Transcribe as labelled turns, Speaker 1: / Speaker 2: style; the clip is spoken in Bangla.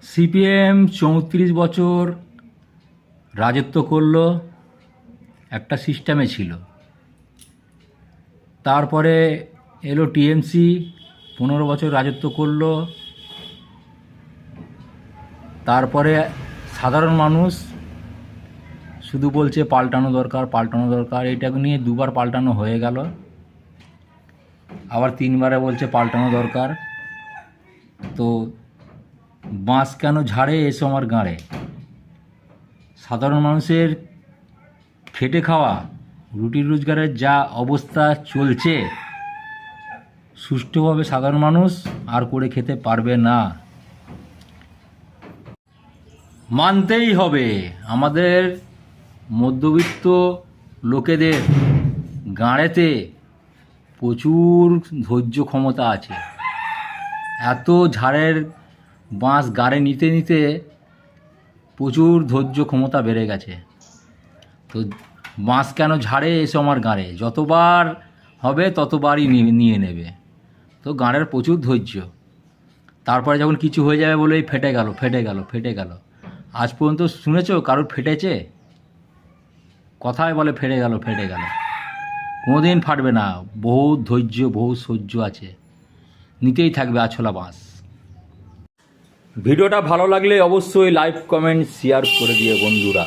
Speaker 1: সিপিএম ৩৪ বছর রাজত্ব করলো, একটা সিস্টেমে ছিল। তারপরে এলো টিএমসি, ১৫ বছর রাজত্ব করলো। তারপরে সাধারণ মানুষ শুধু বলছে পাল্টানো দরকার, পাল্টানো দরকার। এটাকে নিয়ে দুবার পাল্টানো হয়ে গেল, আবার তিনবারে বলছে পাল্টানো দরকার। তো বাঁশ কেন ঝাড়ে এসো আমার গাঁড়ে। সাধারণ মানুষের খেটে খাওয়া, রুটি রোজগারের যা অবস্থা চলছে, সুষ্ঠুভাবে সাধারণ মানুষ আর করে খেতে পারবে না। মানতেই হবে আমাদের মধ্যবিত্ত লোকেদের গাঁড়েতে প্রচুর ধৈর্য ক্ষমতা আছে। এত ঝাড়ের বাঁশ গাড়ে নিতে নিতে প্রচুর ধৈর্য ক্ষমতা বেড়ে গেছে। তো বাঁশ কেন ঝাড়ে এসো আমার গাঁড়ে, যতবার হবে ততবারই নিয়ে নেবে। তো গাঁড়ের প্রচুর ধৈর্য। তারপরে যখন কিছু হয়ে যাবে বলেই ফেটে গেল, ফেটে গেল, ফেটে গেল। আজ পর্যন্ত শুনেছো কারোর ফেটেছে? কথায় বলে ফেটে গেল, ফেটে গেল। কোনোদিন ফাটবে না। বহু ধৈর্য, বহু সহ্য আছে, নিতেই থাকবে আছলা বাঁশ। ভিডিওটা ভালো লাগলে অবশ্যই লাইক, কমেন্ট, শেয়ার করে দিও বন্ধুরা।